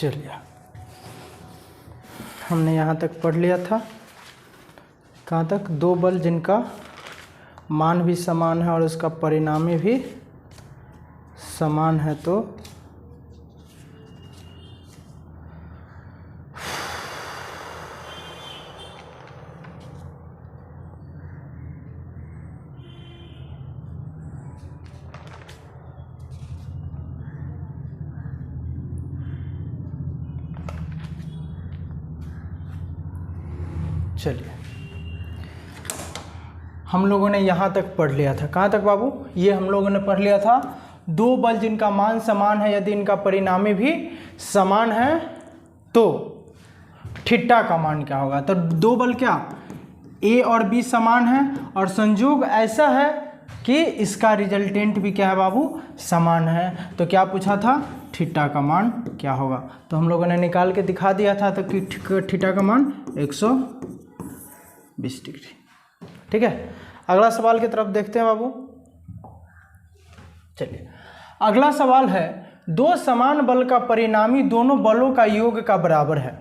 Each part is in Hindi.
चलिए, हमने यहाँ तक पढ़ लिया था। कहाँ तक? दो बल जिनका मान भी समान है और उसका परिणामी भी समान है तो चलिए, हम लोगों ने यहाँ तक पढ़ लिया था। कहाँ तक बाबू? ये हम लोगों ने पढ़ लिया था। दो बल जिनका मान समान है यदि इनका परिणामी भी समान है तो थीटा का मान क्या होगा? तो दो बल क्या ए और बी समान है और संयोग ऐसा है कि इसका रिजल्टेंट भी क्या है बाबू? समान है। तो क्या पूछा था? थीटा का मान क्या होगा? तो हम लोगों ने निकाल के दिखा दिया था। तो थीटा का मान 120 डिग्री। ठीक है, अगला सवाल की तरफ देखते हैं बाबू। चलिए, अगला सवाल है, दो समान बल का परिणामी दोनों बलों का योग का बराबर है।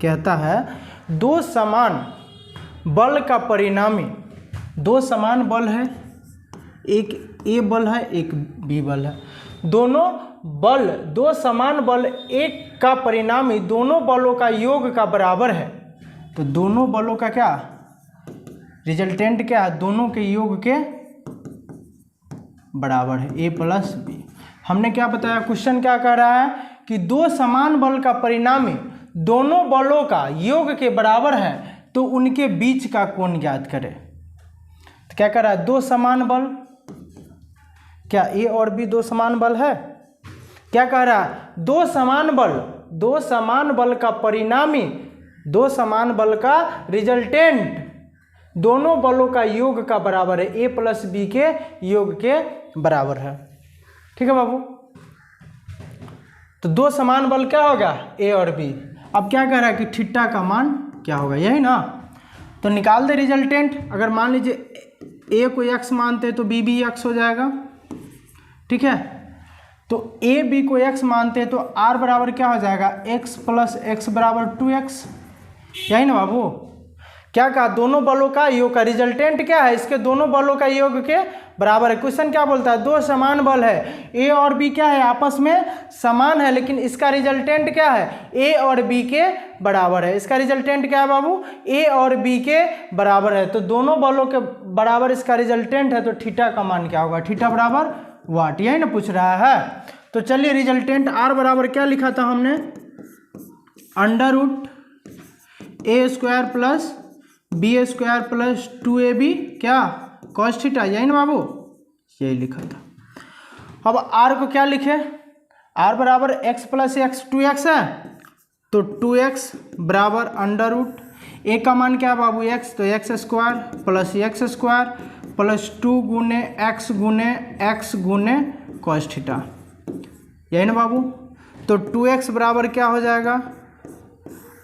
कहता है दो समान बल का परिणामी, दो समान बल है, एक ए बल है एक बी बल है, दोनों बल दो समान बल एक का परिणामी दोनों बलों का योग का बराबर है। तो दोनों बलों का क्या रिजल्टेंट क्या है? दोनों के योग के बराबर है, ए प्लस बी। हमने क्या बताया? क्वेश्चन क्या कह रहा है कि दो समान बल का परिणामी दोनों बलों का योग के बराबर है तो उनके बीच का कोण ज्ञात करें। तो क्या कह रहा है? दो समान बल, क्या ए और बी दो समान बल है? क्या कह रहा है? दो समान बल का परिणामी दो समान बल का रिजल्टेंट दोनों बलों का योग का बराबर है, ए प्लस बी के योग के बराबर है। ठीक है बाबू, तो दो समान बल क्या होगा? ए और बी। अब क्या कह रहा है कि थीटा का मान क्या होगा, यही ना? तो निकाल दे रिजल्टेंट। अगर मान लीजिए ए को x मानते हैं तो बी भी x हो जाएगा। ठीक है, तो ए बी को x मानते हैं तो r बराबर क्या हो जाएगा? x प्लस एक्स बराबर 2x, यही ना बाबू? क्या कहा? दोनों बलों का योग का रिजल्टेंट क्या है? इसके दोनों बलों का योग के बराबर है। क्वेश्चन क्या बोलता है? दो समान बल है, ए और बी क्या है? आपस में समान है, लेकिन इसका रिजल्टेंट क्या है? ए और बी के बराबर है। इसका रिजल्टेंट क्या है बाबू? ए और बी के बराबर है। तो दोनों बलों के बराबर इसका रिजल्टेंट है, तो थीटा का मान क्या होगा? थीटा बराबर वाट, यही ना पूछ रहा है। तो चलिए, रिजल्टेंट आर बराबर क्या लिखा था हमने? Under root A square plus B square plus 2ab क्या कॉस थीटा, यही ना बाबू? यही लिखा था। अब r को क्या लिखे? r बराबर x प्लस एक्स 2x है, तो 2x बराबर अंडर रूट ए का मान क्या है बाबू? x, तो x square plus x square plus 2 गुने x गुने कॉस थीटा, यही ना बाबू? तो 2x बराबर क्या हो जाएगा?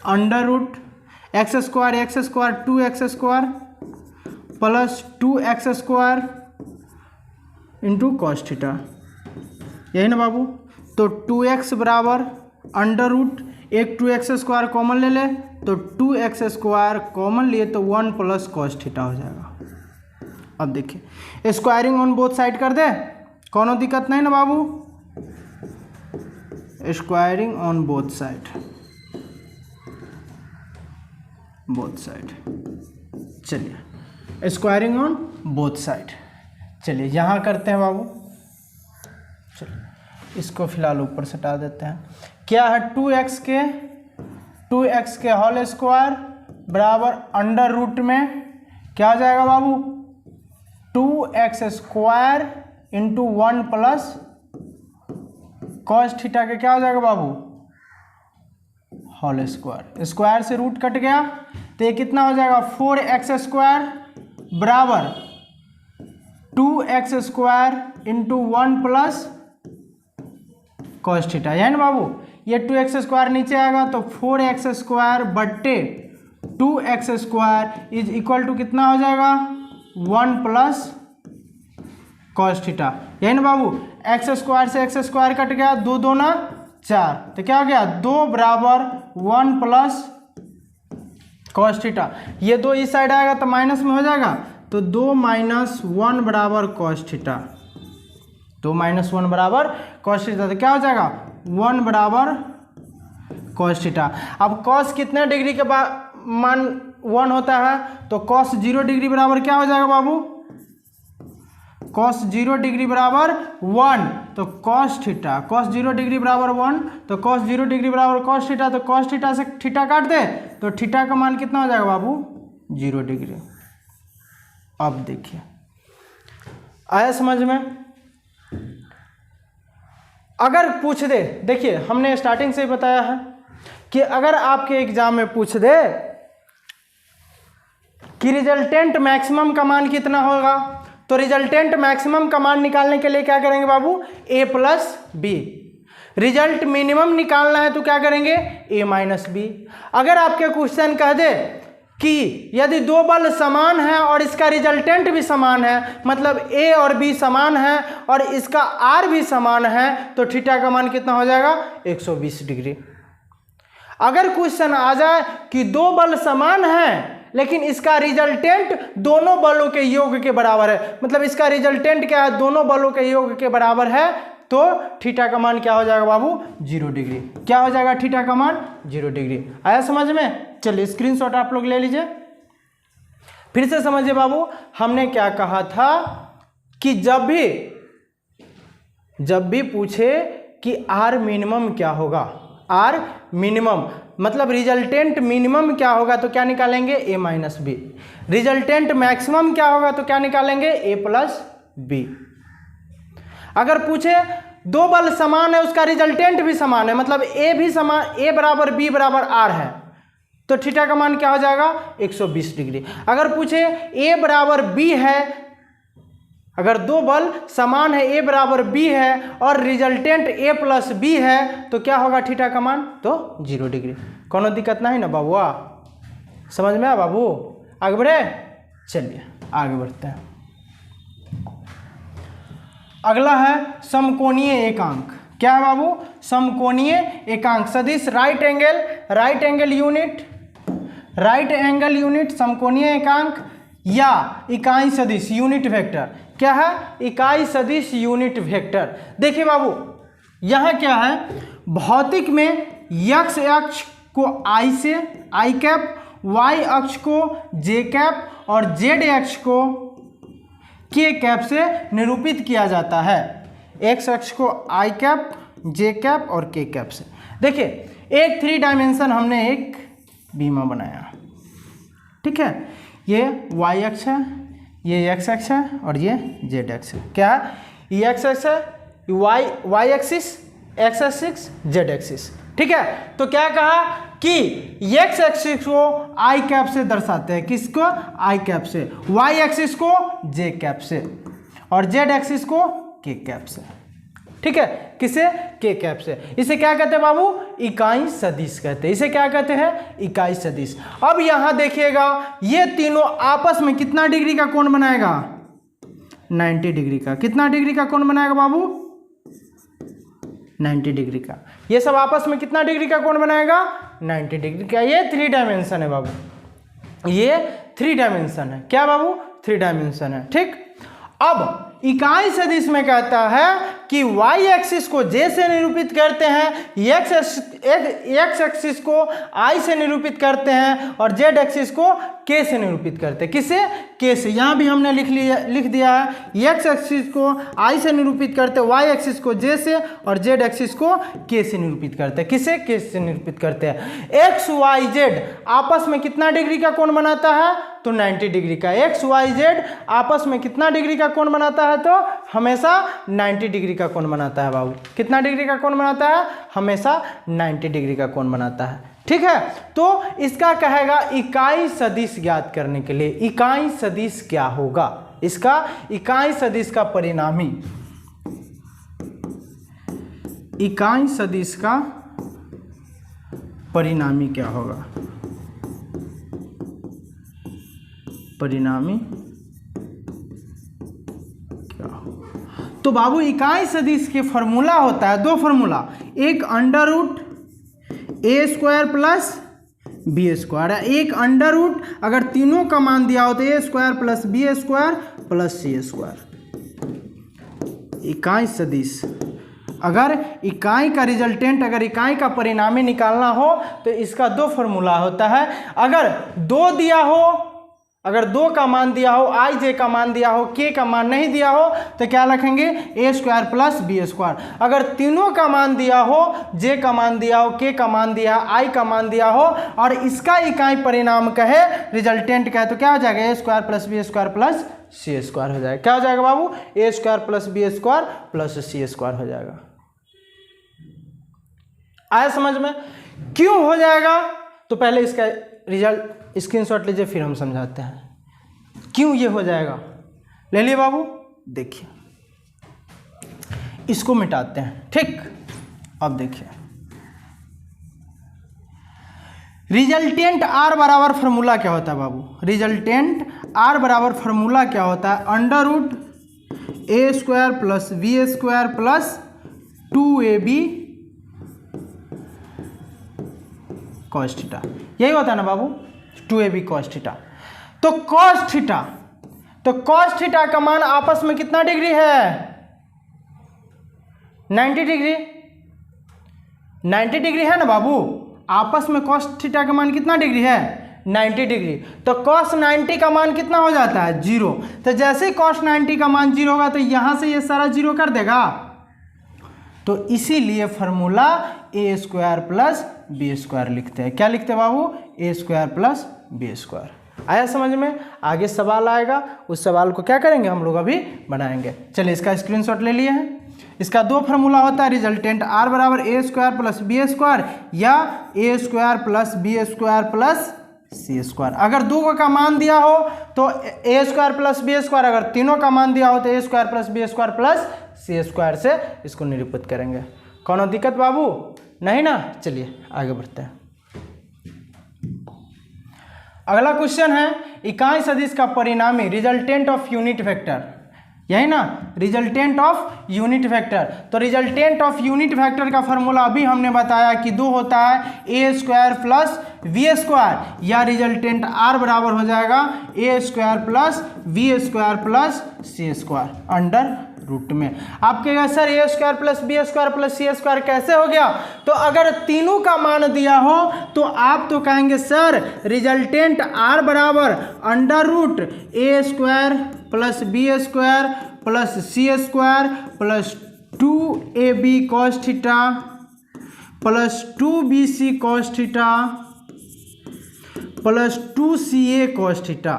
Under root X square 2x square plus 2x square into cos theta, यही ना बाबू? तो 2x बराबर अंडर रूट एक 2x स्क्वायर कॉमन ले ले, तो 2x स्क्वायर कॉमन लिए तो 1 प्लस कॉस थीटा हो जाएगा। अब देखिए, स्क्वायरिंग ऑन बोथ साइड कर दे, कोनो दिक्कत नहीं ना बाबू? स्क्वायरिंग ऑन बोथ साइड, चलिए स्क्वायरिंग ऑन बोथ साइड। चलिए यहाँ करते हैं बाबू। चलिए इसको फिलहाल ऊपर से हटा देते हैं। क्या है? 2x के होल स्क्वायर बराबर अंडर रूट में क्या हो जाएगा बाबू? 2x square into 1 plus cos theta के क्या हो जाएगा बाबू? Whole square. स्क्वायर से रूट कट गया तो ये कितना हो जाएगा? 4x स्क्वायर बराबर 2x square into 1 plus cos theta, है ना बाबू? ये 2x स्क्वायर नीचे आएगा तो 4x स्क्वायर बट्टे 2x square is equal to कितना हो जाएगा? 1 प्लस कॉस थीटा, यही ना बाबू? एक्स स्क्वायर से एक्स स्क्वायर कट गया, 2 दूना 4, तो क्या हो गया 2 बराबर 1 प्लस कॉस थीटा। ये 2 इस साइड आएगा तो माइनस में हो जाएगा, तो 2 माइनस 1 बराबर कॉस थीटा, 2 माइनस 1 बराबर कॉस थीटा, तो क्या हो जाएगा 1 बराबर कॉस थीटा। अब कॉस कितने डिग्री के मान 1 होता है, तो कॉस 0 डिग्री बराबर क्या हो जाएगा बाबू, कॉस 0 डिग्री बराबर 1, तो कॉस थीटा, कॉस 0 डिग्री बराबर 1, तो कॉस 0 डिग्री बराबर कॉस थीटा, तो कॉस थीटा से थीटा काट दे तो थीटा का मान कितना हो जाएगा बाबू 0 डिग्री। अब देखिए आया समझ में। अगर पूछ दे, देखिए हमने स्टार्टिंग से ही बताया है कि अगर आपके एग्जाम में पूछ दे कि रिजल्टेंट मैक्सिमम का मान कितना होगा, तो रिजल्टेंट मैक्सिमम का मान निकालने के लिए क्या करेंगे बाबू a plus B. Result minimum निकालना है तो क्या करेंगे a माइनस बी। अगर आपके क्वेश्चन कह दे कि यदि 2 बल समान है और इसका रिजल्टेंट भी समान है, मतलब a और b समान है और इसका r भी समान है, तो थीटा का मान कितना हो जाएगा 120 डिग्री। अगर क्वेश्चन आ जाए कि 2 बल समान है लेकिन इसका रिजल्टेंट दोनों बलों के योग के बराबर है, मतलब इसका रिजल्टेंट क्या है दोनों बलों के योग के बराबर है, तो थीटा का मान क्या हो जाएगा बाबू 0 डिग्री। क्या हो जाएगा थीटा का मान 0 डिग्री। आया समझ में। चलिए स्क्रीनशॉट आप लोग ले लीजिए, फिर से समझिए बाबू। हमने क्या कहा था कि जब भी पूछे कि आर मिनिमम क्या होगा, आर मिनिमम मतलब रिजल्टेंट मिनिमम क्या होगा, तो क्या निकालेंगे a minus B. Resultant maximum क्या होगा, तो क्या निकालेंगे a प्लस बी। अगर पूछे 2 बल समान है उसका रिजल्टेंट भी समान है, मतलब a भी समान, a बराबर b बराबर r है, तो थीटा का मान क्या हो जाएगा 120 डिग्री। अगर पूछे a बराबर b है, अगर 2 बल समान है a बराबर b है और रिजल्टेंट a प्लस b है, तो क्या होगा थीटा का मान, तो 0 डिग्री। कोनो दिक्कत नहीं ना बाबू, समझ में आ बाबू। आगे बढ़े, चलिए आगे बढ़ते हैं। अगला है समकोणीय एकांक। क्या है बाबू, समकोणीय एकांक सदिश, राइट एंगल यूनिट समकोणीय एकांक या इकाई सदिश यूनिट वेक्टर। क्या है, इकाई सदिश यूनिट वेक्टर। देखिए बाबू यहां क्या है, भौतिक में x अक्ष को I से I कैप, y अक्ष को j कैप और z अक्ष को k कैप से निरूपित किया जाता है। x अक्ष को I कैप, j कैप और k कैप से। देखिए एक 3 डायमेंशन हमने एक बीमा बनाया, ठीक है। ये y अक्ष है, ये x अक्ष है और ये z अक्ष है। क्या है, ये x अक्ष है, y axis, x axis, z axis, ठीक है। तो क्या कहा कि x एक्सिस को I कैप से दर्शाते हैं, किसको I कैप से, y एक्सिस को j कैप से और z एक्सिस को k कैप से, ठीक है। किसे, k कैप से। इसे क्या कहते हैं बाबू, इकाई सदिश कहते हैं। इसे क्या कहते हैं, इकाई सदिश। अब यहां देखिएगा ये तीनों आपस में कितना डिग्री का कोण बनाएगा, 90 डिग्री का। कितना डिग्री का कोण बनाएगा बाबू, 90 डिग्री का। ये सब आपस में कितना डिग्री का कोण बनाएगा, 90 डिग्री का। ये 3 डायमेंशन है बाबू, ये 3 डायमेंशन है। क्या बाबू, 3 डायमेंशन है, ठीक। अब इकाई सदिश में कहता है कि y एक्सिस को j से निरूपित करते हैं, x एक्सिस को I से निरूपित करते हैं और z एक्सिस को k से निरूपित करते हैं। किसे, k से। यहाँ भी हमने लिख दिया है, x एक्सिस को I से निरूपित करते हैं, y एक्सिस को j से और z एक्सिस को k से निरूपित करते हैं। किसे, k से निरूपित करते हैं। x y z आपस में कितना डिग्री का कोण बनाता है, तो 90 डिग्री का। x y z आपस में कितना डिग्री का कोण बनाता है, तो हमेशा 90 डिग्री का कोण बनाता है बाबू। कितना डिग्री का कोण बनाता है, हमेशा 90 डिग्री का कोण बनाता है, ठीक है। तो इसका कहेगा इकाई सदिश ज्ञात करने के लिए, इकाई सदिश क्या होगा, इसका इकाई सदिश का परिणामी, इकाई सदिश का परिणामी क्या होगा, परिणामी क्या होगा। तो बाबू इकाई सदिश के फॉर्मूला होता है, दो फॉर्मूला, एक under root A square plus B square है, एक अंडर रूट अगर तीनों का मान दिया हो तो A square plus B square plus C square. इकाई सदिश, अगर इकाई का रिजल्टेंट, अगर इकाई का परिणामी निकालना हो तो इसका दो फॉर्मूला होता है। अगर दो दिया हो, अगर दो का मान दिया हो, आई जे का मान दिया हो, के का मान नहीं दिया हो तो क्या लिखेंगे, ए स्क्वायर प्लस बी स्क्वायर। अगर तीनों का मान दिया हो, जे का मान दिया हो, के का मान दिया, आई का मान दिया हो और इसका इकाई परिणाम कहे, रिजल्टेंट कहे, तो क्या हो जाएगा, A square plus B square plus C square हो जाएगा। क्या हो जाएगा बाबू, A square plus B square plus C square हो जाएगा। आया समझ में? क्यों हो जाएगा तो पहले इसका रिजल्ट स्क्रीनशॉट लीजिए, फिर हम समझाते हैं क्यों ये हो जाएगा। ले लिए बाबू, देखिए इसको मिटाते हैं, ठीक। अब देखिए रिजल्टेंट आर बराबर फॉर्मूला क्या होता है बाबू, रिजल्टेंट आर बराबर फॉर्मूला क्या होता है, under root A square plus B square plus 2ab cos theta, यही होता है ना बाबू, 2ab कॉस थीटा। तो कॉस थीटा, तो कॉस थीटा का मान आपस में कितना डिग्री है, 90 डिग्री, 90 डिग्री है ना बाबू, आपस में कॉस थीटा का मान कितना डिग्री है, 90 डिग्री। तो कॉस 90 का मान कितना हो जाता है, 0। तो जैसे ही कॉस 90 का मान 0 होगा तो यहां से ये सारा 0 कर देगा। तो इसीलिए फॉर्मूला ए स्क्वायर प्लस बी स्क्वायर लिखते हैं। क्या लिखते हैं बाबू, A square plus B square. आया समझ में? आगे सवाल आएगा, उस सवाल को क्या करेंगे हम लोग अभी बनाएंगे। चलिए इसका स्क्रीनशॉट ले लिए हैं। इसका दो फार्मूला होता है, रिजल्टेंट आर बराबर A square plus B square या A square plus B square plus C square. अगर दो का मान दिया हो तो A square plus B square, अगर तीनों का मान दिया हो तो A square plus B square plus C square से इसको निरूपित करेंगे। कौन दिक्कत बाबू? नहीं ना? चलिए आगे बढ़ते हैं। अगला क्वेश्चन है इकाई सदिश का परिणामी, रिजल्टेंट ऑफ यूनिट वेक्टर, यही ना, रिजल्टेंट ऑफ यूनिट वेक्टर। तो रिजल्टेंट ऑफ यूनिट वेक्टर का फॉर्मूला अभी हमने बताया कि दो होता है, A square plus V square या रिजल्टेंट आर बराबर हो जाएगा A square plus V square plus C square under root में। आप कहेगा sir A square plus B square plus C square कैसे हो गया? तो अगर तीनों का मान दिया हो तो आप तो कहेंगे सर रिजल्टेंट आर बराबर under root A square plus B square plus C square plus 2ab cos theta plus 2bc cos theta plus 2ca cos theta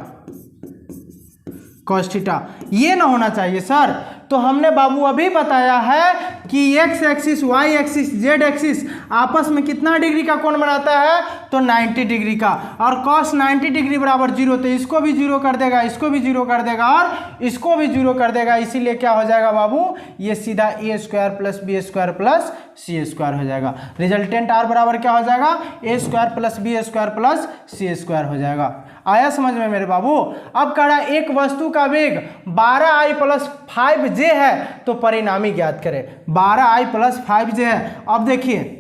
cos theta. ये ना होना चाहिए सर। तो हमने बाबू अभी बताया है कि X axis Y axis Z axis आपस में कितना डिग्री का कोण बनाता है? तो 90 डिग्री का। और cos 90 डिग्री बराबर 0, तो इसको भी 0 कर देगा, इसको भी 0 कर देगा और इसको भी 0 कर देगा। इसीलिए क्या हो जाएगा बाबू, ये सीधा A square plus B square plus C square हो जाएगा। रिजल्टेंट आर बराबर क्या हो जाएगा? A square plus B square plus C square हो जाएगा। आया समझ में मेरे बाबू? अब कह रहा है एक वस्तु का वेग 12i प्लस 5j है तो परिणामी ज्ञात करें। 12i प्लस 5j है। अब देखिए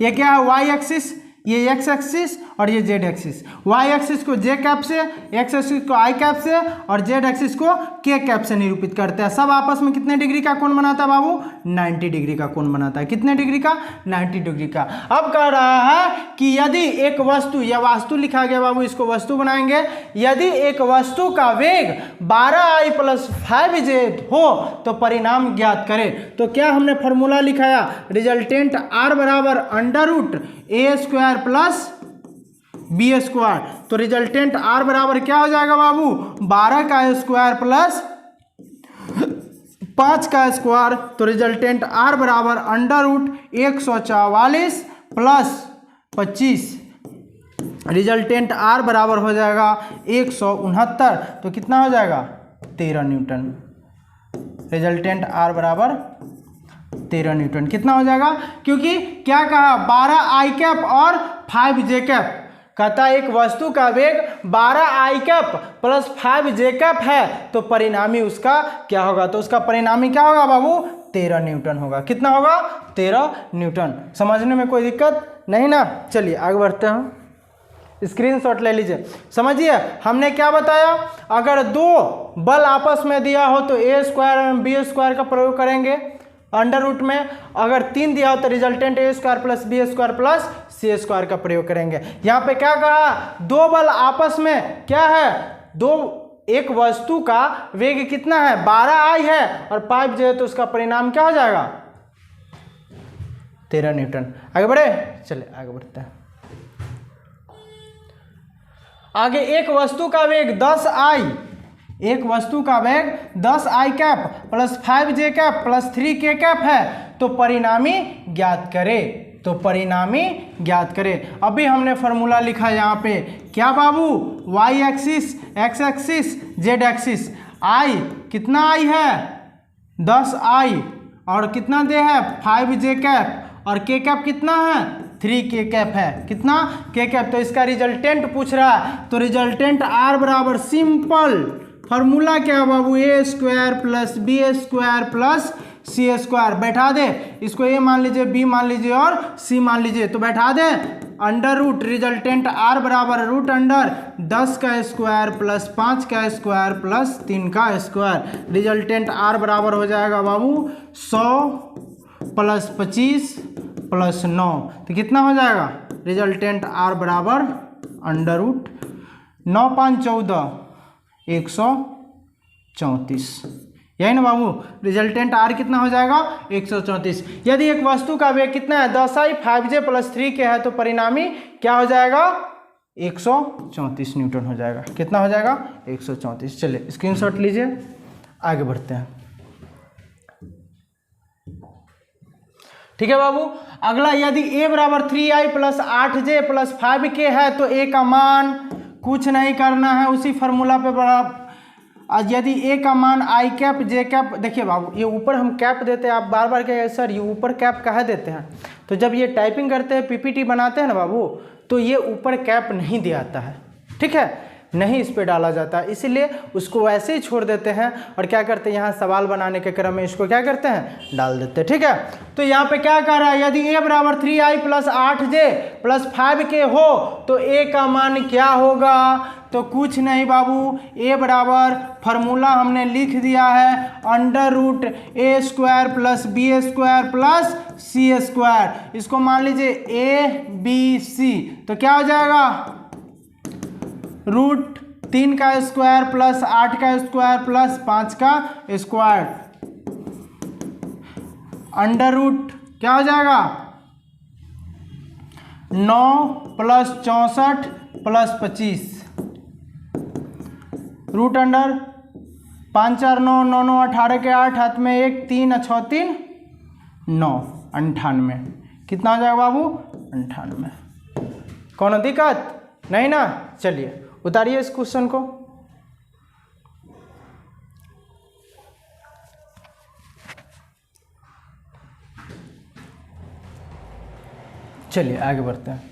ये क्या है, वाई एक्सिस, ये एक्स एक्सिस और ये जेड एक्सिस। वाई एक्सिस को जे कैप से, एक्स एक्सिस को आई कैप से और जेड एक्सिस को के कैप से निरूपित करते हैं। सब आपस में कितने डिग्री का कोण बनाता है बाबू? 90 डिग्री का कोण बनाता है। कितने डिग्री का? 90 डिग्री का। अब कह रहा है कि यदि एक वस्तु, या वास्तु लिखा गया बाबू, इसको वस्तु बनाएंगे। यदि एक वस्तु का वेग 12i प्लस 5j हो तो परिणाम ज्ञात करें। तो क्या हमने फॉर्मूला लिखाया? रिजल्टेंट आर बराबर under root A square plus B square. तो रिजल्टेंट आर बराबर क्या हो जाएगा बाबू? 12 का स्क्वायर प्लस 5 का स्क्वायर। तो रिजल्टेंट आर बराबर under root 144 plus 25। Resultant R बराबर हो जाएगा 169। तो कितना हो जाएगा? 13 न्यूटन। रिजल्टेंट आर बराबर 13 न्यूटन। कितना हो जाएगा? क्योंकि क्या कहा, 12 आई कैप और 5 जे कैप। कहता है एक वस्तु का वेग 12 आई कैप प्लस 5 जे कैप है तो परिणामी उसका क्या होगा, तो उसका परिणामी क्या होगा बाबू, 13 न्यूटन होगा। कितना होगा, 13 न्यूटन। समझने में कोई दिक्कत नहीं ना। चलिए आगे बढ़ते हैं, स्क्रीनशॉट ले लीजिए। समझिए हमने क्या बताया, अगर दो बल आपस में दिया हो तो ए स्क्वायर एवं बी स्क्वायर का प्रयोग करेंगे अंडर रूट में, अगर 3 दिया हो तो resultant A square plus B square plus C square का प्रयोग करेंगे। यहाँ पे क्या कहा, दो बल आपस में क्या है, एक वस्तु का वेग कितना है 12 आई है और 5 जो है तो उसका परिणाम क्या हो जाएगा 13 न्यूटन। आगे बढ़े, चलिए आगे बढ़ते हैं। आगे एक वस्तु का वेग 10 आई, एक वस्तु का वेग 10 आई कैप प्लस 5 जे कैप प्लस 3 के कैप है तो परिणामी ज्ञात करे, तो परिणामी ज्ञात करे। अभी हमने फॉर्मूला लिखा यहाँ पे क्या बाबू, Y axis, X axis, Z axis. I कितना आई है 10 आई और कितना दे है 5 जे कैप और के कैप कितना है 3 के कैप है, कितना के कैप। तो इसका रिजल्टेंट पूछ रहा है तो रिजल्टेंट आर बराबर सिंपल फॉर्मूला क्या है बाबू, A square plus B square plus C square. बैठा दे इसको, ए मान लीजिए, बी मान लीजिए और सी मान लीजिए, तो बैठा दे अंडर रूट रिजल्टेंट आर बराबर रूट अंडर 10 का स्क्वायर प्लस 5 का स्क्वायर प्लस 3 का स्क्वायर। रिजल्टेंट आर बराबर हो जाएगा बाबू 100 प्लस 25 प्लस 9, तो कितना हो जाएगा रिजल्टेंट आर बराबर अंडर रूट 9 5 14 134, यही ना बाबू। रिजल्टेंट आर कितना हो जाएगा 134। यदि एक वस्तु का वेग कितना है 10 आई 5 जे प्लस 3 के है तो परिणामी क्या हो जाएगा 134 न्यूटन हो जाएगा। कितना हो जाएगा 134। चलिए स्क्रीनशॉट लीजिए, आगे बढ़ते हैं। ठीक है बाबू। अगला, यदि a बराबर 3i plus 8j plus 5k है तो a का मान कुछ नहीं करना है, उसी फॉर्मूला पे बड़ा। यदि a का मान आई कैप जे कैप, देखिए बाबू ये ऊपर हम कैप देते हैं, आप बार बार कहें सर ये ऊपर कैप कहाँ देते हैं, तो जब ये टाइपिंग करते हैं पीपीटी बनाते हैं ना बाबू, तो ये ऊपर कैप नहीं दिया आता है, ठीक है, नहीं इस पे डाला जाता है, इसीलिए उसको वैसे ही छोड़ देते हैं और क्या करते हैं यहाँ सवाल बनाने के क्रम में इसको क्या करते हैं डाल देते हैं। ठीक है, तो यहाँ पे क्या कह रहा है, यदि a बराबर 3i plus 8j plus 5k हो तो a का मान क्या होगा, तो कुछ नहीं बाबू, a बराबर फार्मूला हमने लिख दिया है under root A square plus B square plus C square. इसको मान लीजिए a b c, तो क्या हो जाएगा रूट 3 का स्क्वायर प्लस 8 का स्क्वायर प्लस 5 का स्क्वायर अंडर रूट क्या हो जाएगा 9 प्लस 64 प्लस 25 रूट अंडर 5 4 9 9 9 18 के 8 हाथ में 1 3 6 3 9 98। कितना हो जाएगा बाबू 98। कौन दिक्कत नहीं ना। चलिए उतारिए इस क्वेश्चन को। चलिए आगे बढ़ते हैं।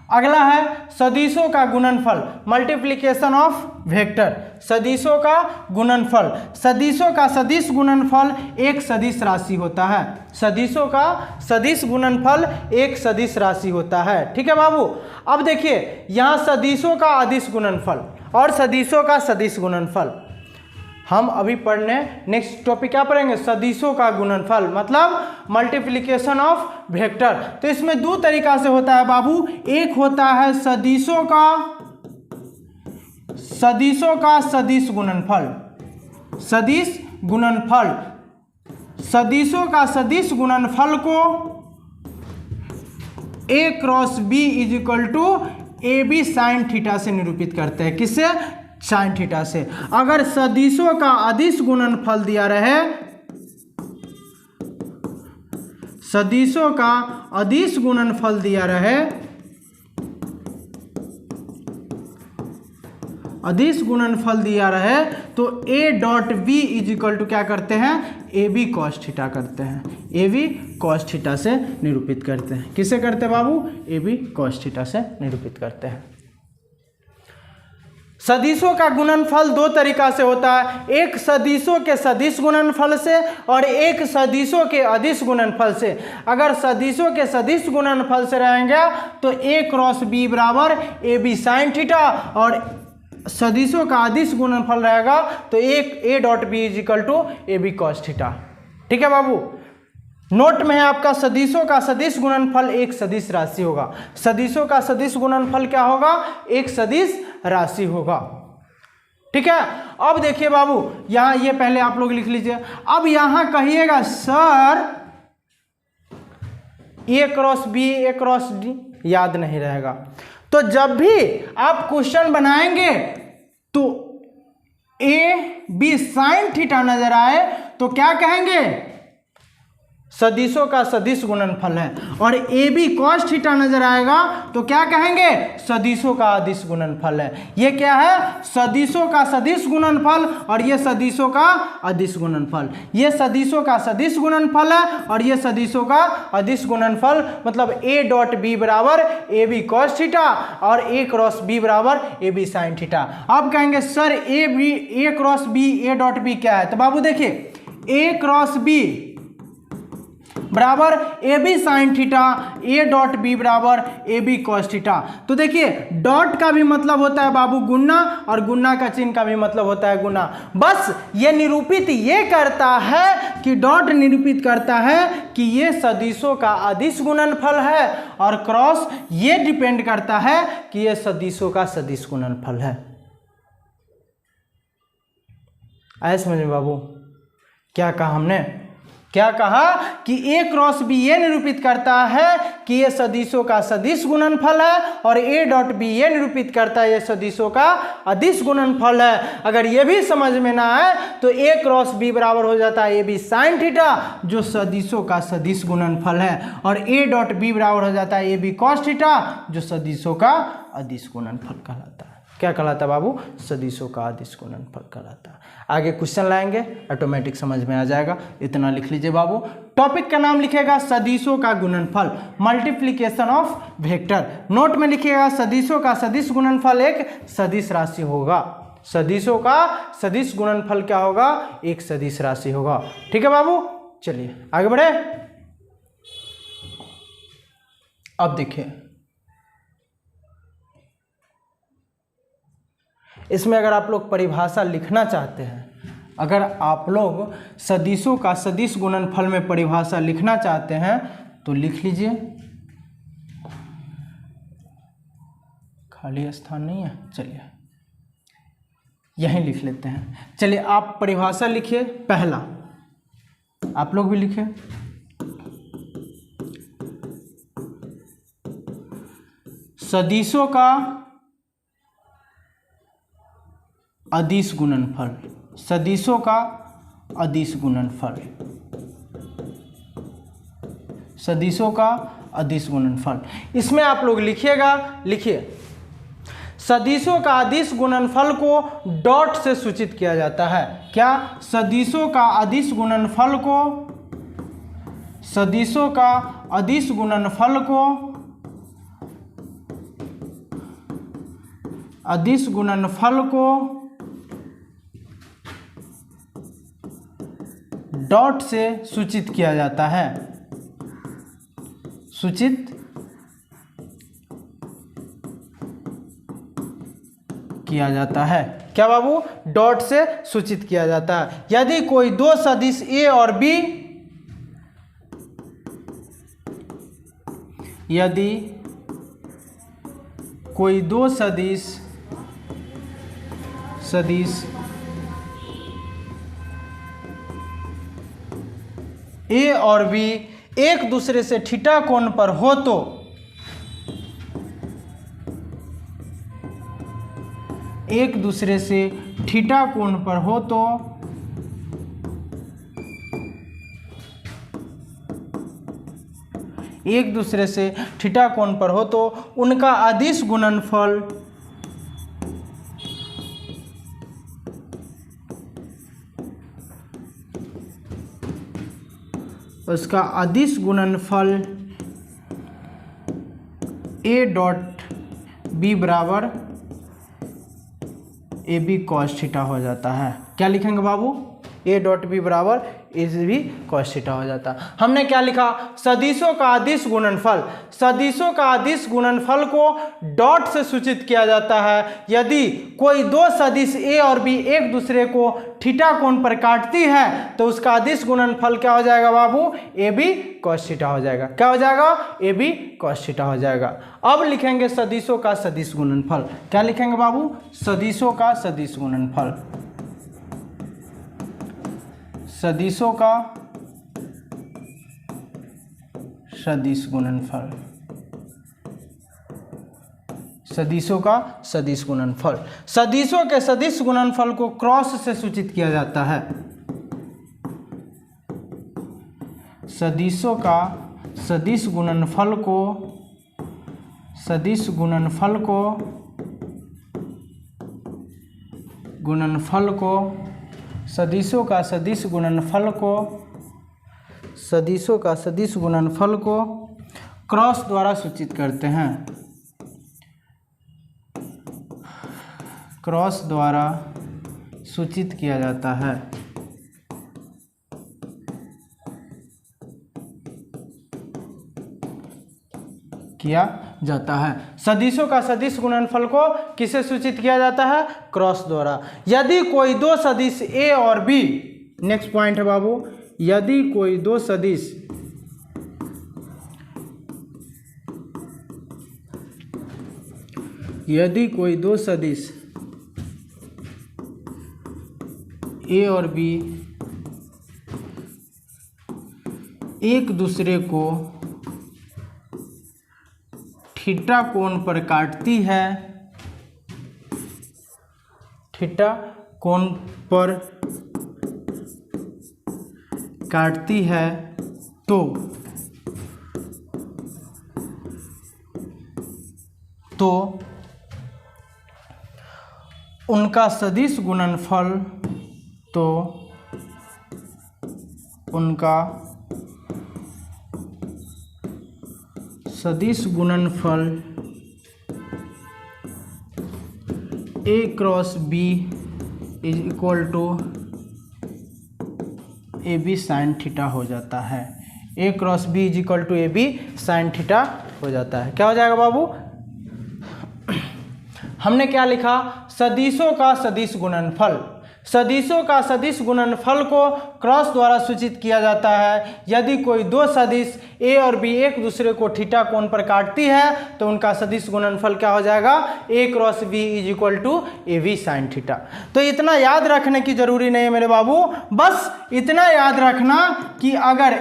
अगला है सदिशों का गुणनफल, मल्टीप्लिकेशन ऑफ वेक्टर। सदिशों का गुणनफल, सदिशों का सदिश गुणनफल एक सदिश राशि होता है। सदिशों का सदिश गुणनफल एक सदिश राशि होता है। ठीक है बाबू। अब देखिए यहाँ सदिशों का अदिश गुणनफल और सदिशों का सदिश गुणनफल हम अभी पढ़ने, नेक्स्ट टॉपिक क्या पढ़ेंगे, सदिशों का गुणनफल मतलब मल्टीप्लिकेशन ऑफ वेक्टर। तो इसमें दो तरीका से होता है बाबू, एक होता है सदिशों का सदिश गुणनफल, सदिश गुणनफल। सदिशों का सदिश गुणनफल को a cross b is equal to A B sine theta से निरूपित करते हैं। किससे, साइन थीटा से। अगर सदिशों का अदिश गुणनफल दिया रहे, सदिशों का अदिश गुणनफल दिया रहे, अदिश गुणनफल दिया रहे तो a dot B is equal to क्या करते हैं, ए बी कॉस थीटा करते हैं, ए बी कॉस थीटा से निरूपित करते हैं। किसे करते हैं बाबू, ए बी कॉस थीटा से निरूपित करते हैं। सदिशों का गुणनफल दो तरीका से होता है, एक सदिशों के सदिश गुणनफल से और एक सदिशों के अदिश गुणनफल से। अगर सदिशों के सदिश गुणनफल से रहेंगे तो a क्रॉस b बराबर ए बी साइन थीटा, और सदिशों का अदिश गुणनफल रहेगा तो एक a dot B is equal to A B cos theta. ठीक है बाबू, नोट में है आपका सदिशों का सदिश गुणनफल एक सदिश राशि होगा। सदिशों का सदिश गुणनफल क्या होगा, एक सदिश राशि होगा। ठीक है, अब देखिए बाबू यहां ये पहले आप लोग लिख लीजिए। अब यहां कहिएगा sir A cross B A cross D, याद नहीं रहेगा। तो जब भी आप क्वेश्चन बनाएंगे तो ए बी साइन थीटा नजर आए तो क्या कहेंगे, सदिशों का सदिश गुणनफल है, और ए बी कॉस थीटा नजर आएगा तो क्या कहेंगे, सदिशों का अदिश गुणनफल है। ये क्या है, सदिशों का सदिश गुणनफल और ये सदिशों का अदिश गुणनफल। ये सदिशों का सदिश गुणनफल है और ये सदिशों का अदिश गुणनफल, मतलब ए डॉट बी बराबर ए बी कॉस थीटा और ए क्रॉस बी बराबर ए बी साइन थीटा। आप कहेंगे sir A cross B A dot B क्या है, तो बाबू देखिए ए क्रॉस बी बराबर A B sine theta, A dot B बराबर ए बी कॉस थीटा। तो देखिए डॉट का भी मतलब होता है बाबू गुना और गुना का चिन्ह का भी मतलब होता है गुना। बस ये निरूपित ये करता है कि डॉट निरूपित करता है कि ये सदिशों का अदिश गुणनफल है, और क्रॉस ये डिपेंड करता है कि ये सदिशों का सदिश गुणनफल है। आए समझ में बाबू, क्या कहा हमने, क्या कहा कि ए क्रॉस बी ये निरूपित करता है कि ये सदिशों का सदिश गुणनफल है, और ए डॉट बी ये निरूपित करता है ये सदिशों का अदिश गुणनफल है। अगर ये भी समझ में ना आए तो ए क्रॉस बी बराबर हो जाता है ए बी साइन थीटा जो सदिशों का सदिश गुणनफल है, और ए डॉट बी बराबर हो जाता है ए बी कॉस थीटा जो सदिशों का अदिश गुणनफल कहलाता है। क्या कहलाता है बाबू, सदिशों का अदिश गुणनफल कहलाता है। आगे क्वेश्चन लाएंगे ऑटोमेटिक समझ में आ जाएगा, इतना लिख लीजिए बाबू। टॉपिक का नाम लिखेगा सदिशों का गुणनफल, मल्टीप्लिकेशन ऑफ वेक्टर। नोट में लिखिएगा सदिशों का सदिश गुणनफल एक सदिश राशि होगा। सदिशों का सदिश गुणनफल क्या होगा, एक सदिश राशि होगा। ठीक है बाबू, चलिए आगे बढ़े। अब देखिए इसमें अगर आप लोग परिभाषा लिखना चाहते हैं, अगर आप लोग सदिशों का सदिश गुणनफल में परिभाषा लिखना चाहते हैं तो लिख लीजिए। खाली स्थान नहीं है, चलिए यहीं लिख लेते हैं। चलिए आप परिभाषा लिखिए, पहला आप लोग भी लिखिए। सदिशों का अदिश गुणनफल, सदिशों का अदिश गुणनफल, सदिशों का अदिश गुणनफल। इसमें आप लोग लिखिएगा, लिखिए सदिशों का अदिश गुणनफल को डॉट से सूचित किया जाता है। क्या, सदिशों का अदिश गुणनफल को, सदिशों का अदिश गुणनफल को, अदिश गुणनफल को डॉट से सूचित किया जाता है, सूचित किया जाता है। क्या बाबू, डॉट से सूचित किया जाता है। यदि कोई दो सदिश ए और बी, यदि कोई दो सदिश ए और बी एक दूसरे से थीटा कोण पर हो तो एक दूसरे से थीटा कोण पर हो तो एक दूसरे से थीटा कोण पर हो तो उनका अदिश गुणनफल उसका अदिश गुणनफल ए डॉट बी बराबर ए बी कॉस थीटा हो जाता है। क्या लिखेंगे बाबू? ए डॉट बी बराबर ए बी कॉस थीटा हो जाता है। हमने क्या लिखा? सदिशों का अदिश गुणनफल। सदिशों का अदिश गुणनफल को डॉट से सूचित किया जाता है यदि कोई दो सदिश ए और बी एक दूसरे को थीटा कोण पर काटती है तो उसका अदिश गुणनफल क्या हो जाएगा बाबू? ए बी कॉस थीटा हो जाएगा। क्या हो जाएगा? ए बी कॉस थीटा हो जाएगा। अब लिखेंगे सदिशों का सदिश गुणनफल। क्या लिखेंगे बाबू? सदिशों का सदिश गुणनफल। सदिशों का सदिश गुणनफल। सदिशों का सदिश गुणनफल। सदिशों के सदिश गुणनफल को क्रॉस से सूचित किया जाता है। सदिशों का सदिश गुणनफल को सदिश गुणनफल को सदिशों का सदिश गुणनफल को सदिशों का सदिश गुणनफल को क्रॉस द्वारा सूचित करते हैं। क्रॉस द्वारा सूचित किया जाता है। सदिशों का सदिश गुणनफल को किससे सूचित किया जाता है? क्रॉस द्वारा। यदि कोई दो सदिश ए और बी, नेक्स्ट पॉइंट है बाबू, यदि कोई दो सदिश ए और बी एक दूसरे को थीटा कोण पर काटती है, थीटा कोण पर काटती है तो उनका सदिश गुणनफल A cross B is equal to A B sine theta हो जाता है। A cross B is equal to A B sine theta हो जाता है। क्या हो जाएगा बाबू? हमने क्या लिखा? सदिशों का सदिश गुणनफल। सदिशों का सदिश गुणनफल को क्रॉस द्वारा सूचित किया जाता है यदि कोई दो सदिश ए और बी एक दूसरे को थीटा कोण पर काटती है तो उनका सदिश गुणनफल क्या हो जाएगा? A cross B is equal to A B sine theta. तो इतना याद रखने की जरूरी नहीं है मेरे बाबू, बस इतना याद रखना कि अगर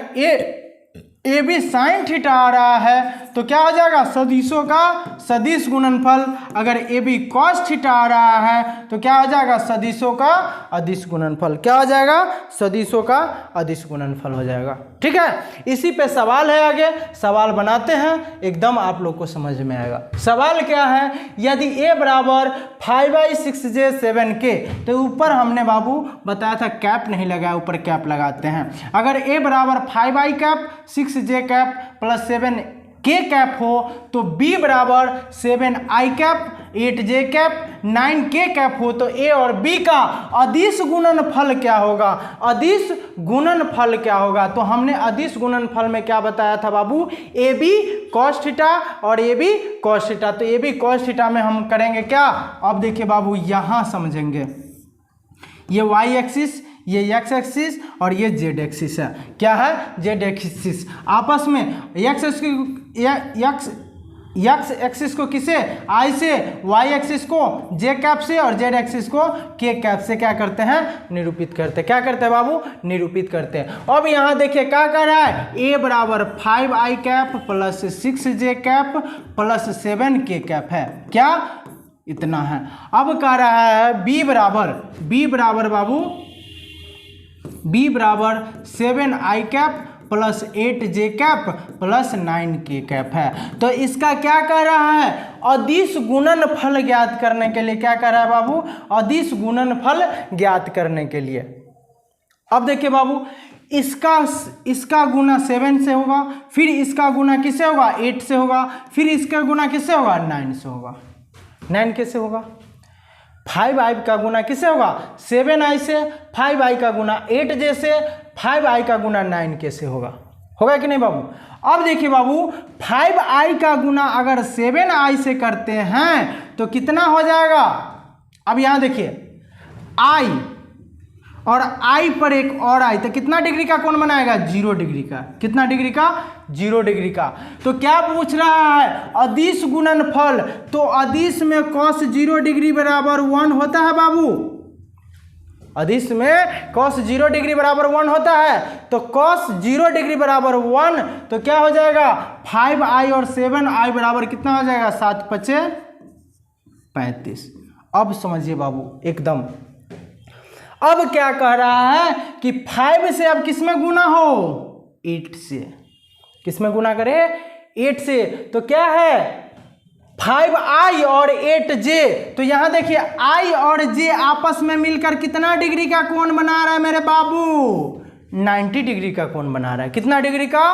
ए बी साइन थीटा आ रहा है तो क्या हो जाएगा? सदिशों का सदिश गुणनफल। अगर ए बी कॉस थीटा आ रहा है तो क्या हो जाएगा? सदिशों का अदिश गुणनफल। क्या हो जाएगा? सदिशों का अदिश गुणनफल हो जाएगा। ठीक है, इसी पे सवाल है, आगे सवाल बनाते हैं, एकदम आप लोग को समझ में आएगा। सवाल क्या है? यदि ए बराबर 5/6j 7k, तो ऊपर हमने बाबू बताया था कैप नहीं लगाया, ऊपर कैप लगाते हैं। अगर ए बराबर 5i cap 6j cap plus 7k cap हो तो b बराबर 7i cap 8j cap 9k cap हो तो a और b का अदिश गुणनफल क्या होगा? अदिश गुणनफल क्या होगा? तो हमने अदिश गुणनफल में क्या बताया था बाबू? ए बी कॉस थीटा और ए बी कॉस थीटा। तो ए बी कॉस थीटा में हम करेंगे क्या? अब देखिए बाबू, यहाँ समझेंगे, ये y एक्सिस, ये x एक्सिस और ये z एक्सिस है। क्या है? z axis. आपस में x एक्सिस को किसे? I से, y एक्सिस को j कैप से और z एक्सिस को k कैप से क्या करते हैं? निरूपित करते हैं। क्या करते हैं बाबू? निरूपित करते हैं। अब यहाँ देखिए क्या कर रहा है? a बराबर 5i cap plus 6j cap plus 7k cap है। क्या? इतना है। अब कह रहा है b बराबर बाबू b बराबर 7i cap plus 8j cap plus 9k cap है। तो इसका क्या कह रहा है? अदिश गुणनफल ज्ञात करने के लिए। क्या कह रहा है बाबू? अदिश गुणनफल ज्ञात करने के लिए। अब देखिए बाबू, इसका गुना 7 से होगा, फिर इसका गुना किससे होगा 8 से होगा, फिर इसका गुना किससे होगा 9 से होगा। 9 कैसे होगा? 5i का गुना किससे होगा 7i से, 5i का गुना 8j से, 5i का गुना 9 कैसे होगा? होगा कि नहीं बाबू? अब देखिए बाबू 5i का गुना अगर 7i से करते हैं तो कितना हो जाएगा? अब यहाँ देखिए i और i पर एक और i तो कितना डिग्री का कोण बनाएगा? 0 डिग्री का। कितना डिग्री का? 0 डिग्री का। तो क्या पूछ रहा है? अदिश गुणनफल। तो अदिश में cos 0 डिग्री बराबर 1 होता है बाबू। अदिश में cos 0 डिग्री बराबर 1 होता है। तो cos 0 डिग्री बराबर 1 तो क्या हो जाएगा? 5i और 7i बराबर कितना हो जाएगा? 7 पचे 35। अब समझिए बाबू एकदम। अब क्या कह रहा है कि 5 से अब किस में गुना हो? 8 से। किस में गुना करें? 8 से। तो क्या है? 5i और 8j। तो यहां देखिए i और j आपस में मिलकर कितना डिग्री का कोण बना रहा है मेरे बाबू? 90 डिग्री का कोण बना रहा है। कितना डिग्री का?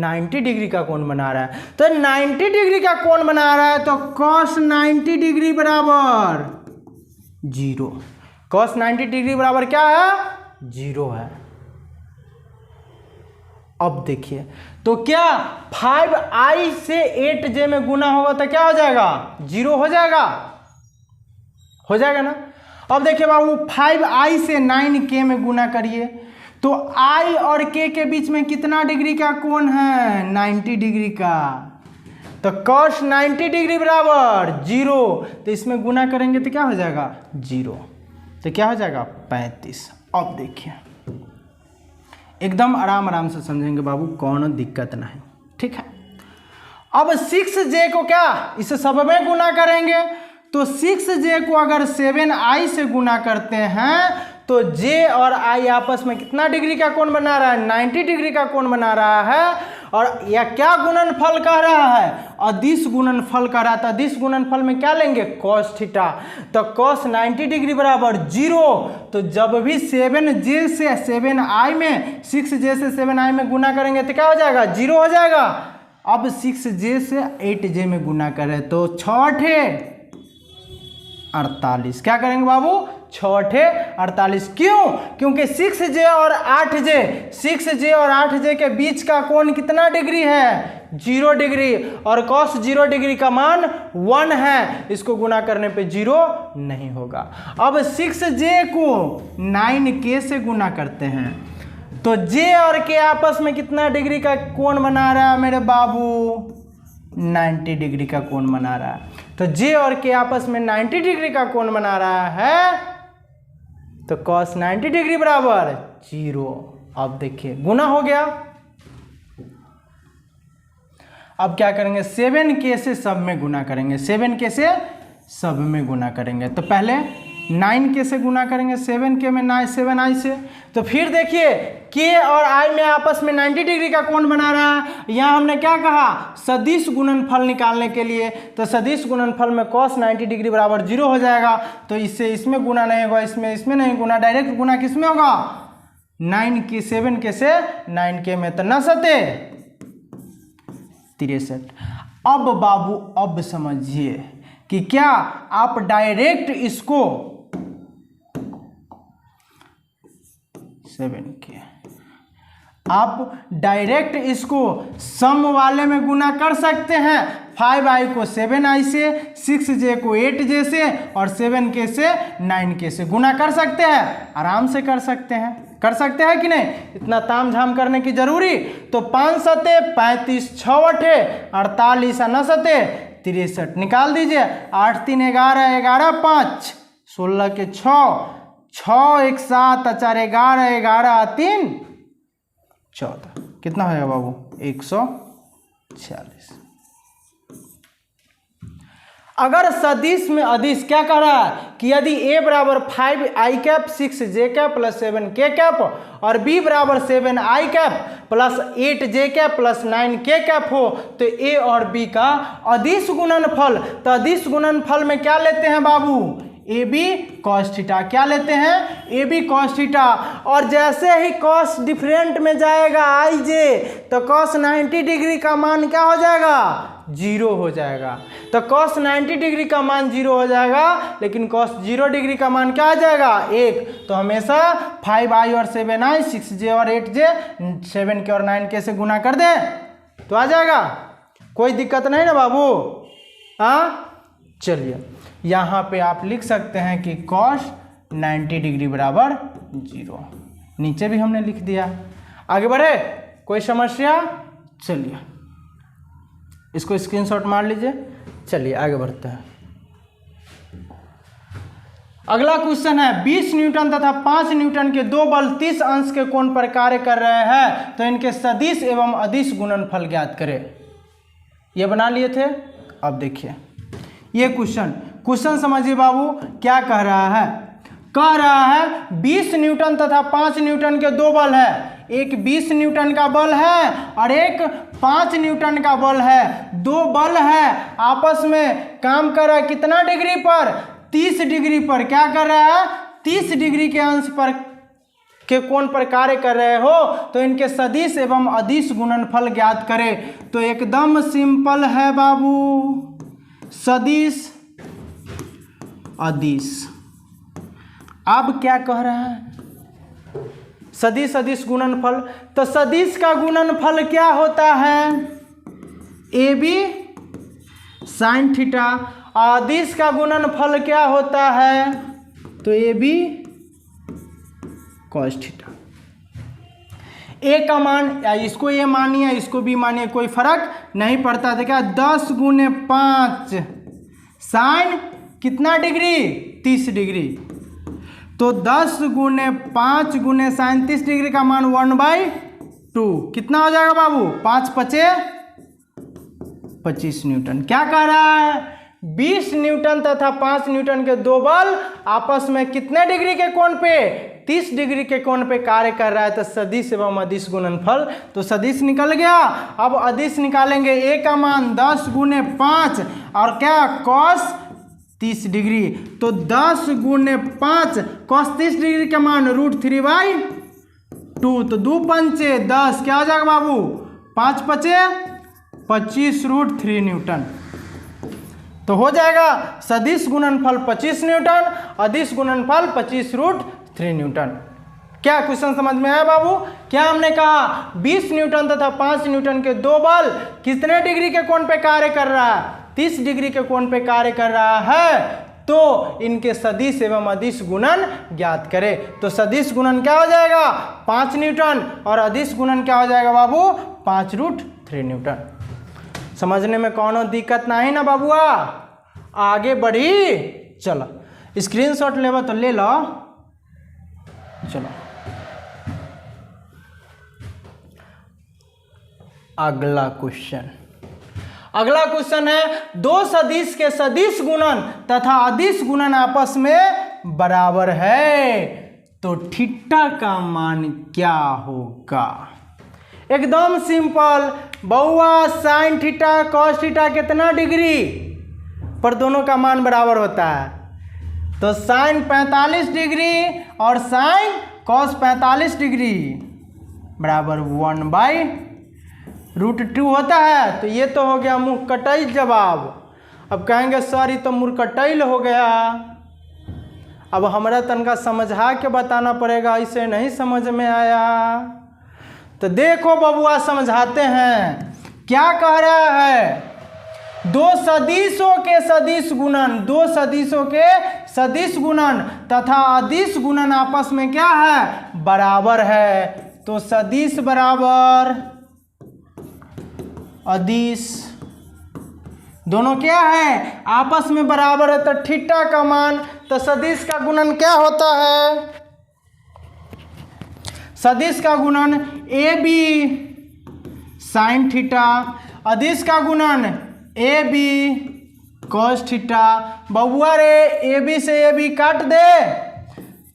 90 डिग्री का कोण बना रहा है। तो 90 डिग्री का कोण बना रहा है तो cos 90 डिग्री बराबर 0। cos 90 डिग्री बराबर क्या है? 0 है। अब देखिए तो क्या 5i से 8j में गुना होगा तो क्या हो जाएगा? 0 हो जाएगा। हो जाएगा ना? अब देखिए बाबू 5i से 9k में गुना करिए तो i और k के बीच में कितना डिग्री का कोण है? 90 डिग्री का। तो cos 90 डिग्री बराबर 0। तो इसमें गुना करेंगे तो क्या हो जाएगा? 0। तो क्या हो जाएगा? 35। अब देखिए एकदम आराम से समझेंगे बाबू, कौन दिक्कत नहीं। ठीक है। अब 6j को क्या इस सब में गुना करेंगे तो 6j को अगर 7i से गुना करते हैं तो j और i आपस में कितना डिग्री का कोण बना रहा है? 90 डिग्री का कोण बना रहा है। और यह क्या गुणनफल कह रहा है? अदिश गुणनफल कह रहा था। अदिश गुणनफल में क्या लेंगे? cos theta. तो cos 90 डिग्री बराबर 0। तो जब भी 7j से 7i में 6j से 7i में गुना करेंगे तो क्या हो जाएगा? 0 हो जाएगा। अब 6j से 8j में गुना करें तो 6 48। क्या करेंगे बाबू? 6 48। क्यों? क्योंकि 6j और 8j के बीच का कोण कितना डिग्री है? 0 डिग्री। और cos 0 डिग्री का मान 1 है। इसको गुना करने पे 0 नहीं होगा। अब 6j को 9k से गुना करते हैं तो j और k आपस में कितना डिग्री का कोण बना रहा है मेरे बाबू? 90 डिग्री का कोण बना रहा है। तो j और k आपस में 90 डिग्री का कोण बना रहा है तो cos 90 डिग्री बराबर 0। अब देखिए गुना हो गया। अब क्या करेंगे? 7k से सब में गुना करेंगे। 7k से सब में गुना करेंगे तो पहले 9k से गुना करेंगे 7k में 7i से। तो फिर देखिए k और i में आपस में 90 डिग्री का कोण बना रहा है। यहाँ हमने क्या कहा? सदिश गुणनफल निकालने के लिए। तो सदिश गुणनफल में cos 90 डिग्री बराबर 0 हो जाएगा। तो इससे इसमें गुना नहीं होगा, इसमें नहीं गुना, डायरेक्ट गुना किस में होगा? 9k 7k से 9k में तो 9 सते 63। अब बाबू अब समझिए कि क्या आप डायरेक्ट इसको 7k आप डायरेक्ट इसको सम वाले में गुना कर सकते हैं। 5i को 7i से, 6j को 8j से और 7k से 9k से गुना कर सकते हैं। आराम से कर सकते हैं। कर सकते हैं कि नहीं? इतना ताम झाम करने की जरूरी? तो 5 सते 35, 6 अठे 48 और 9 सते 63। निकाल दीजिए। 8 3 11, 11 5 16 के 6, 6 1 7 4 11, 11 3 14। कितना होगा बाबू? 146। अगर सदिश में अदिश क्या कह रहा है कि यदि a बराबर 5i cap 6j cap plus 7k cap और b बराबर 7i cap plus 8j cap plus 9k cap हो तो a और b का अदिश गुणनफल। तो अदिश गुणनफल में क्या लेते हैं बाबू? A B cos theta. क्या लेते हैं? A B cos theta. और जैसे ही कॉस डिफरेंट में जाएगा आई जे, तो कॉस 90 डिग्री का मान क्या हो जाएगा? 0 हो जाएगा। तो कॉस 90 डिग्री का मान 0 हो जाएगा, लेकिन कॉस 0 डिग्री का मान क्या आ जाएगा? 1। तो हमेशा 5i और 7i, 6j और 8j, 7k और 9k से गुना कर दें तो आ जाएगा। कोई दिक्कत नहीं ना बाबू? हाँ, चलिए यहाँ पे आप लिख सकते हैं कि कॉस 90 डिग्री बराबर 0। नीचे भी हमने लिख दिया। आगे बढ़े, कोई समस्या? चलिए इसको स्क्रीनशॉट मार लीजिए। चलिए आगे बढ़ते हैं। अगला क्वेश्चन है 20 न्यूटन तथा 5 न्यूटन के दो बल 30 अंश के कोण पर कार्य कर रहे हैं, तो इनके सदिश एवं अदिश गुणनफल ज्ञात करें। ये बना लिए थे। अब देखिए ये क्वेश्चन समझिए बाबू, क्या कह रहा है? कह रहा है 20 न्यूटन तथा 5 न्यूटन के दो बल है। एक 20 न्यूटन का बल है और एक 5 न्यूटन का बल है। दो बल है, आपस में काम कर रहा है कितना डिग्री पर? 30 डिग्री पर। क्या कर रहा है? 30 डिग्री के अंश पर के कोण पर कार्य कर रहे हो, तो इनके सदिश एवं अदिश गुणनफल ज्ञात करें। तो एकदम सिंपल है बाबू, सदिश अदिश। अब क्या कह रहा है? सदिश अदिश गुणनफल। तो सदिश का गुणनफल क्या होता है? A B sine theta. अदिश का गुणनफल क्या होता है? तो A B cos theta. A का मान, या इसको ये मानिए इसको भी मानिए, कोई फर्क नहीं पड़ता। देखा 10 गुने 5 साइन कितना डिग्री? 30 डिग्री। तो 10 गुने 5 गुने साइन 30 डिग्री का मान 1/2 कितना हो जाएगा बाबू? 5 पचे 25 न्यूटन। क्या कह रहा है? 20 न्यूटन तथा 5 न्यूटन के दो बल आपस में कितने डिग्री के कोण पे? 30 डिग्री के कोण पे कार्य कर रहा है। तो सदिश एवं अदिश गुणनफल। तो सदिश निकल गया। अब अदिश निकालेंगे। ए का मान 10 गुने 5 और क्या? Cos 30 degree. तो 10 गुने 5 कॉस 30 डिग्री का मान √3/2। तो 2 पंचे 10, क्या हो जाएगा बाबू? 5 पचे 25 √3 न्यूटन। तो हो जाएगा सदिश गुणनफल 25 न्यूटन, अदिश गुणनफल 25 √3 न्यूटन। क्या क्वेश्चन समझ में आया बाबू? क्या हमने कहा? 20 न्यूटन तथा 5 न्यूटन के दो बल कितने डिग्री के कोण पे कार्य कर रहा है? 30 डिग्री के कोण पे कार्य कर रहा है। तो इनके सदिश एवं अदिश गुणन ज्ञात करें। तो सदिश गुणन क्या हो जाएगा? 5 न्यूटन और अदिश गुणन क्या हो जाएगा बाबू? 5 √3 न्यूटन। समझने में कौनो दिक्कत नहीं ना बाबुआ? आगे बढ़ी। चलो स्क्रीनशॉट लेबो तो ले लो। चलो अगला क्वेश्चन है दो सदिश के सदिश गुणन तथा अदिश गुणन आपस में बराबर है, तो थीटा का मान क्या होगा? एकदम सिंपल बउआ, साइन थीटा कॉस थीटा कितना डिग्री पर दोनों का मान बराबर होता है? तो साइन 45 डिग्री और साइन कॉस 45 डिग्री बराबर 1/√2 होता है। तो ये तो हो गया मुँह कटैल जवाब। अब कहेंगे सर ये तो मुँह कटैल हो गया, अब हमारा तनका समझा के बताना पड़ेगा, इसे नहीं समझ में आया। तो देखो बबुआ समझाते हैं। क्या कह रहा है? दो सदिशों के सदिश गुणन, दो सदिशों के सदिश गुणन तथा अदिश गुणन आपस में क्या है? बराबर है। तो सदिश बराबर अदिश दोनों क्या है? आपस में बराबर है। तो थीटा का मान, तो सदिश का गुणन क्या होता है? सदिश का गुणन ए बी साइन थीटा, अदिश का गुणन ए बी कॉस थीटा। बबुआ रे ए बी से ए बी काट दे,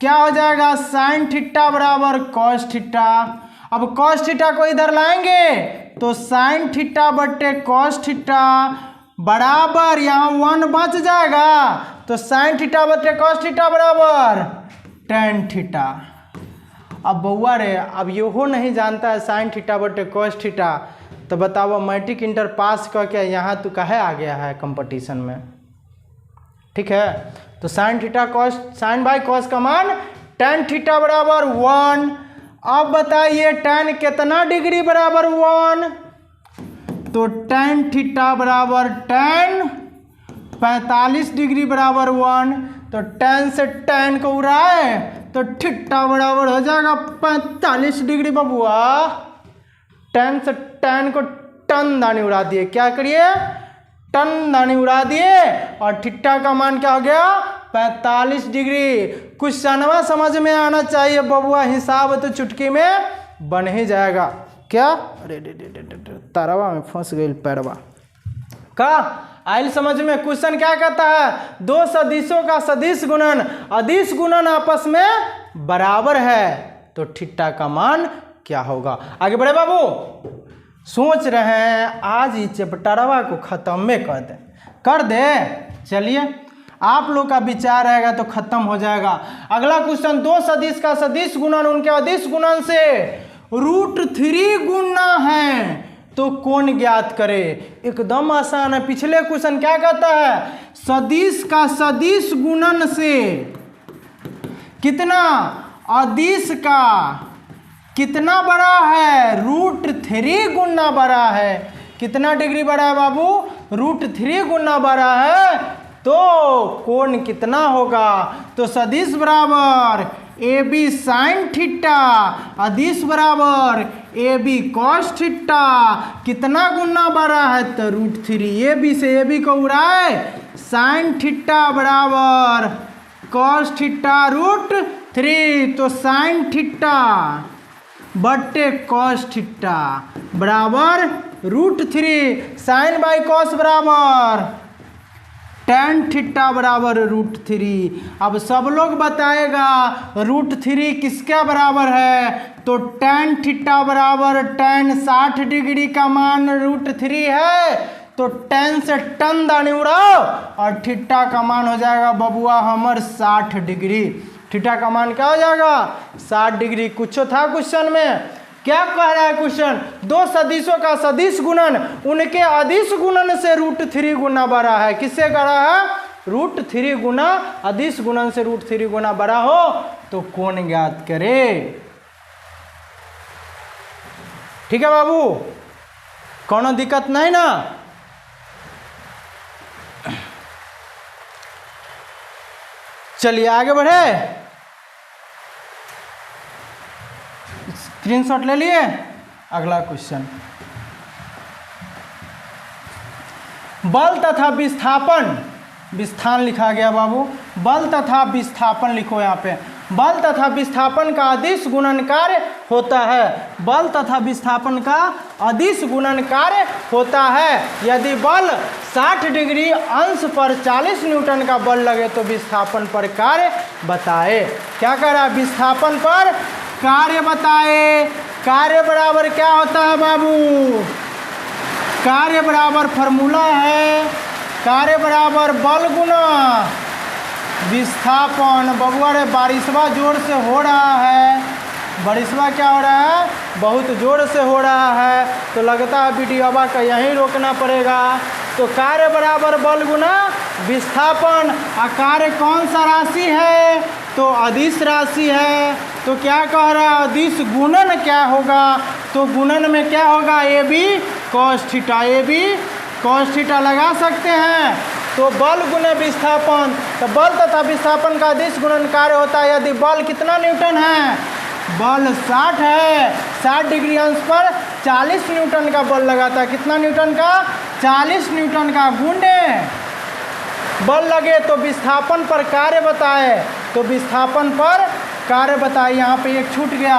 क्या हो जाएगा? साइन थीटा बराबर कॉस थीटा। अब कॉस थीटा को इधर लाएंगे तो साइन थीटा बट्टे कॉस थीटा बराबर यहाँ 1 बच जाएगा तो साइन थीटा बटे कॉस थीटा बराबर टेन थीटा। अब बउआ रे अब यो नहीं जानता है साइन थीटा बटे कॉस थीटा, तो बताओ मैट्रिक इंटर पास करके यहाँ तू काहे आ गया है कंपटीशन में। ठीक है, तो sine theta cos sine by cos का मान टेन थीटा बराबर 1। अब बताइए टेन कितना डिग्री बराबर 1, तो टेन थीटा बराबर टेन 45 डिग्री बराबर 1, तो टेन से टेन को उड़ाए तो थीटा बराबर हो जाएगा 45 डिग्री बबुआ। टेन से टेन को टन दानी उड़ा दिए, क्या करिए टन दानी उड़ा दिए, और थीटा का मान क्या हो गया 45 डिग्री। कुछ सनवा समझ में आना चाहिए बबुआ, हिसाब तो चुटकी में बन ही जाएगा। क्या अरे तारवा में फंस गई पैरवा का आइल समझ में। क्वेश्चन क्या कहता है, दो सदिशों का सदिश गुणन अदिश गुणन आपस में बराबर है तो थीटा का मान क्या होगा। आगे बढ़े बाबू, सोच रहे हैं आज ही चैप्टरवा को खत्म में कर दे। चलिए आप लोग का विचार रहेगा तो खत्म हो जाएगा। अगला क्वेश्चन, दो सदिश का सदिश गुणन उनके अदिश गुणन से √3 गुणना है तो कौन ज्ञात करे। एकदम आसान है। पिछले क्वेश्चन क्या कहता है, सदिश का सदिश गुणन से कितना अदिश का कितना बड़ा है, √3 गुना बड़ा है। कितना डिग्री बड़ा है बाबू, √3 गुना बड़ा है, तो कोण कितना होगा। तो सदिश बराबर ए बी साइन थीटा, अदिश बराबर ए बी कॉस थीटा। कितना गुना बड़ा है तो √3। ए बी से ए बी को उड़ाए, साइन थीटा बराबर कॉस थीटा √3, तो साइन थीटा बट्टे कॉस थीटा बराबर √3। साइन बाई कॉस बराबर टेन थीटा बराबर √3। अब सब लोग बताएगा √3 किसके बराबर है, तो टेन थीटा बराबर टेन 60 डिग्री का मान √3 है, तो टेन से टन दानी उड़ाओ और थीटा का मान हो जाएगा बबुआ हमर 60 डिग्री। थीटा का मान क्या हो जाएगा 60 डिग्री। कुछ था क्वेश्चन में, क्या कह रहा है क्वेश्चन, दो सदिशों का सदिश गुणन उनके अदिश गुणन से √3 गुना बड़ा है। किससे बड़ा है, √3 गुना अदिश गुणन से √3 गुना बड़ा हो तो कौन ज्ञात करे। ठीक है बाबू, कोनो दिक्कत नहीं ना। चलिए आगे बढ़े, स्क्रीनशॉट ले लिए। अगला क्वेश्चन, बल तथा विस्थापन, विस्थान लिखा गया बाबू, बल तथा विस्थापन लिखो यहाँ पे। बल तथा विस्थापन का अदिश गुणन कार्य होता है, बल तथा विस्थापन का अदिश गुणन कार्य होता है। यदि बल 60 डिग्री अंश पर 40 न्यूटन का बल लगे तो विस्थापन पर कार्य बताए। क्या कह रहा है, विस्थापन पर कार्य बताए। कार्य बराबर क्या होता है बाबू, कार्य बराबर फॉर्मूला है, कार्य बराबर बल गुना विस्थापन। बबुआ रे बारिशवा जोर से हो रहा है, बारिशवा क्या हो रहा है, बहुत जोर से हो रहा है, तो लगता है वीडियोवा का यहीं रोकना पड़ेगा। तो कार्य बराबर बल गुना विस्थापन। और कार्य कौन सा राशि है, तो अदिश राशि है। तो क्या कह रहा है, अदिश गुणन क्या होगा, तो गुणन में क्या होगा, A B cos theta, A B cos theta लगा सकते हैं। तो बल गुणे विस्थापन, तो बल तथा विस्थापन का अदिश गुणन कार्य होता है। यदि बल कितना न्यूटन है, बल 60 है, 60 डिग्री अंश पर 40 न्यूटन का बल लगाता है। कितना न्यूटन का, 40 न्यूटन का गुणे बल लगे तो विस्थापन पर कार्य बताए। तो विस्थापन पर कार्य बताए, यहाँ पे एक छूट गया,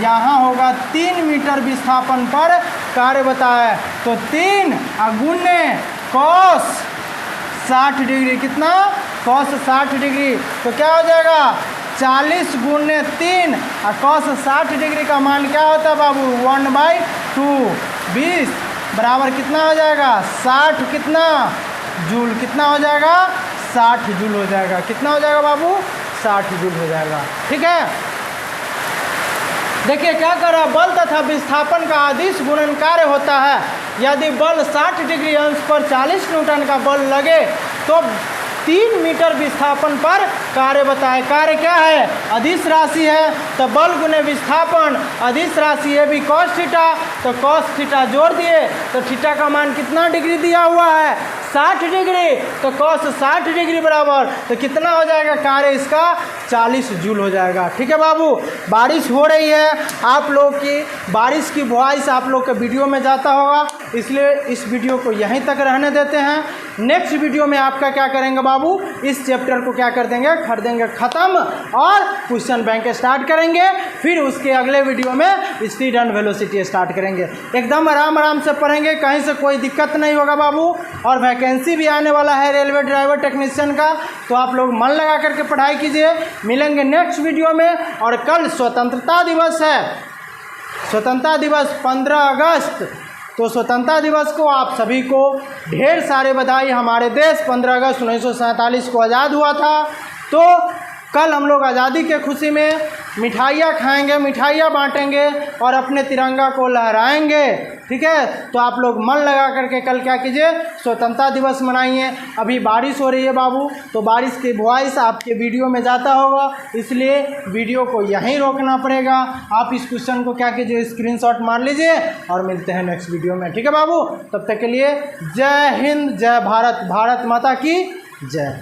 यहाँ होगा 3 मीटर विस्थापन पर कार्य बताए। तो 3 गुणे कॉस 60 डिग्री, कितना कॉस 60 डिग्री, तो क्या हो जाएगा 40 गुणे 3 और कॉस 60 डिग्री का मान क्या होता है बाबू 1/2, 20 बराबर कितना हो जाएगा 60 कितना जूल, कितना हो जाएगा 60 जूल हो जाएगा। कितना हो जाएगा बाबू 60 जूल हो जाएगा। ठीक है, देखिए क्या कर रहा है, बल तथा विस्थापन का अदिश गुणन कार्य होता है। यदि बल 60 डिग्री अंश पर 40 न्यूटन का बल लगे तो 3 मीटर विस्थापन पर कार्य बताए। कार्य क्या है, अदिश राशि है तो बल गुने विस्थापन, अदिश राशि है भी cos थीटा, तो cos थीटा जोड़ दिए तो थीटा का मान कितना डिग्री दिया हुआ है 60 डिग्री, तो cos 60 डिग्री बराबर तो कितना हो जाएगा कार्य इसका 40 जूल हो जाएगा। ठीक है बाबू, बारिश हो रही है, आप लोग की बारिश की वॉइस आप लोग के वीडियो में जाता होगा, इसलिए इस वीडियो को यहीं तक रहने देते हैं। नेक्स्ट वीडियो में आपका क्या करेंगे बाबू, इस चैप्टर को क्या कर देंगे, कर देंगे ख़त्म और क्वेश्चन बैंक स्टार्ट करेंगे। फिर उसके अगले वीडियो में स्पीड एंड वेलोसिटी स्टार्ट करेंगे। एकदम आराम आराम से पढ़ेंगे, कहीं से कोई दिक्कत नहीं होगा बाबू। और वैकेंसी भी आने वाला है रेलवे ड्राइवर टेक्नीशियन का, तो आप लोग मन लगा करके पढ़ाई कीजिए। मिलेंगे नेक्स्ट वीडियो में। और कल स्वतंत्रता दिवस है, स्वतंत्रता दिवस 15 अगस्त, तो स्वतंत्रता दिवस को आप सभी को ढेर सारे बधाई। हमारे देश 15 अगस्त 1947 को आज़ाद हुआ था, तो कल हम लोग आज़ादी के खुशी में मिठाइयाँ खाएंगे, मिठाइयाँ बांटेंगे और अपने तिरंगा को लहराएंगे। ठीक है, तो आप लोग मन लगा करके कल क्या कीजिए, स्वतंत्रता दिवस मनाइए। अभी बारिश हो रही है बाबू, तो बारिश की वॉइस आपके वीडियो में जाता होगा, इसलिए वीडियो को यहीं रोकना पड़ेगा। आप इस क्वेश्चन को क्या कीजिए, स्क्रीनशॉट मार लीजिए और मिलते हैं नेक्स्ट वीडियो में। ठीक है बाबू, तब तक के लिए जय हिंद, जय भारत, भारत माता की जय।